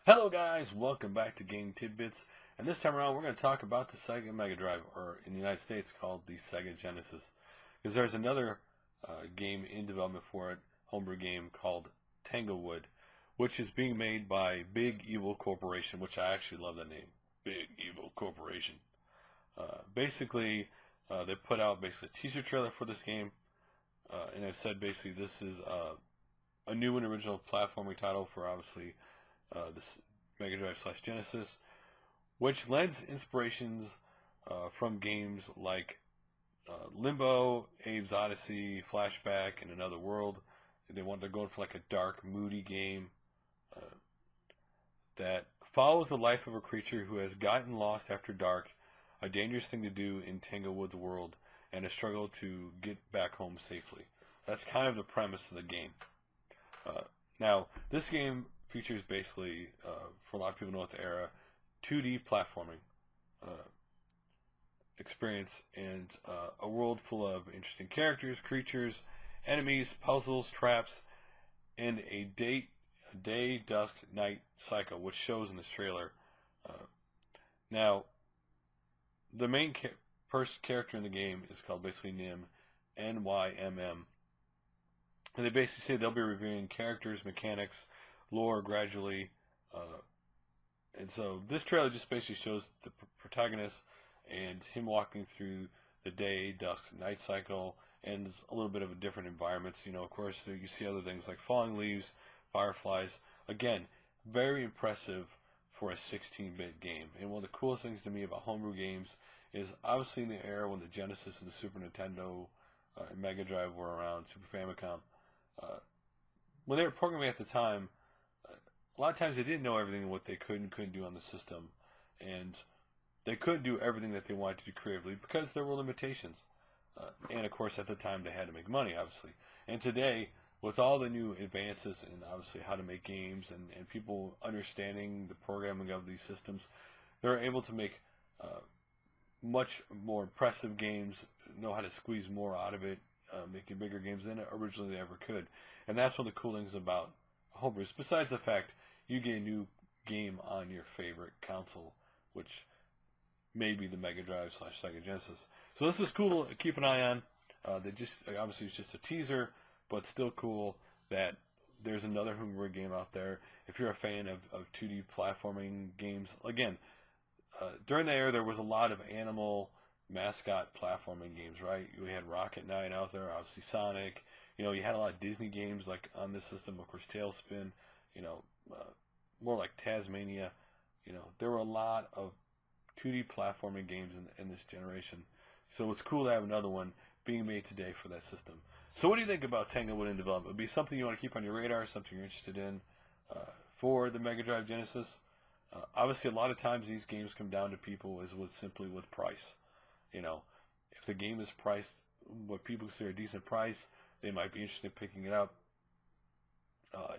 Hello guys, welcome back to Game Tidbits, and this time around we're going to talk about the Sega Megadrive, or in the United States called the Sega Genesis, because there's another game in development for it, homebrew game called Tanglewood, which is being made by Big Evil Corporation, which I actually love that name, Big Evil Corporation. Basically, they put out a teaser trailer for this game, and I've said basically this is a new and original platforming title for obviously this Mega Drive / Genesis, which lends inspirations from games like Limbo, Abe's Odyssey, Flashback, and Another World. They're going for like a dark, moody game that follows the life of a creature who has gotten lost after dark, a dangerous thing to do in Tanglewood's world, and a struggle to get back home safely. That's kind of the premise of the game. Now, this game features basically, for a lot of people who know what the era, 2D platforming experience, and a world full of interesting characters, creatures, enemies, puzzles, traps, and a day, dusk, night cycle, which shows in this trailer. Now, the main first character in the game is called basically Nym, N-Y-M-M. And they basically say they'll be reviewing characters, mechanics, lore gradually, and so this trailer just basically shows the protagonist and him walking through the day, dusk, night cycle, and a little bit of a different environments. You know, of course, you see other things like falling leaves, fireflies. Again, very impressive for a 16-bit game. And one of the coolest things to me about homebrew games is obviously in the era when the Genesis and the Super Nintendo and Mega Drive were around, Super Famicom. When they were programming at the time, a lot of times they didn't know everything what they could and couldn't do on the system, and they couldn't do everything that they wanted to do creatively because there were limitations. And of course, at the time, they had to make money, obviously. And today, with all the new advances in obviously how to make games and people understanding the programming of these systems, they're able to make much more impressive games, know how to squeeze more out of it, making bigger games than originally they ever could. And that's one of the cool things about homebrews, besides the fact you get a new game on your favorite console, which may be the Mega Drive / Sega Genesis. So this is cool to keep an eye on. Obviously it's just a teaser, but still cool that there's another homebrew game out there. If you're a fan of 2D platforming games, again, during the era there was a lot of animal mascot platforming games, right? We had Rocket Knight out there, obviously Sonic. You know, you had a lot of Disney games like on this system, of course, Tailspin, you know, more like Tasmania. You know, there were a lot of 2D platforming games in this generation. So it's cool to have another one being made today for that system. So what do you think about Tanglewood in development? Would it be something you want to keep on your radar, something you're interested in for the Mega Drive Genesis? Obviously, a lot of times these games come down to people simply with price. You know, if the game is priced what people consider a decent price, they might be interested in picking it up.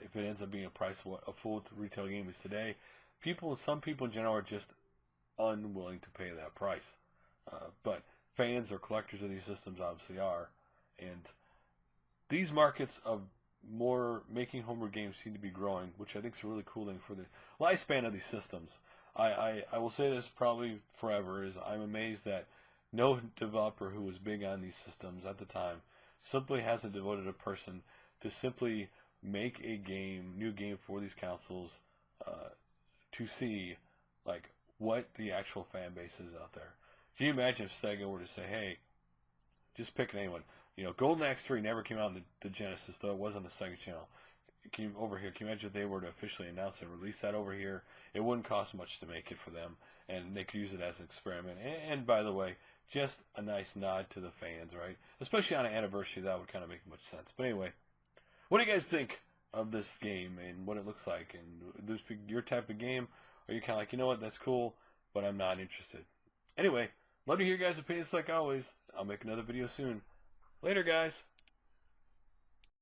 If it ends up being a price what a full retail game is today, some people in general are just unwilling to pay that price. But fans or collectors of these systems obviously are. And these markets of more making homebrew games seem to be growing, which I think is a really cool thing for the lifespan of these systems. I will say this probably forever, is I'm amazed that no developer who was big on these systems at the time simply hasn't devoted a person to simply make a new game for these consoles to see like what the actual fan base is out there. Can you imagine if Sega were to say, hey, just pick anyone. You know, Golden Axe 3 never came out on the Genesis, though it was on the Sega channel. Can you imagine if they were to officially announce and release that over here? It wouldn't cost much to make it for them, and they could use it as an experiment. And by the way, just a nice nod to the fans, right? Especially on an anniversary, that would kind of make much sense. But anyway, what do you guys think of this game and what it looks like? And this your type of game? Or are you kind of like, you know what, that's cool, but I'm not interested? Anyway, love to hear your guys' opinions like always. I'll make another video soon. Later, guys.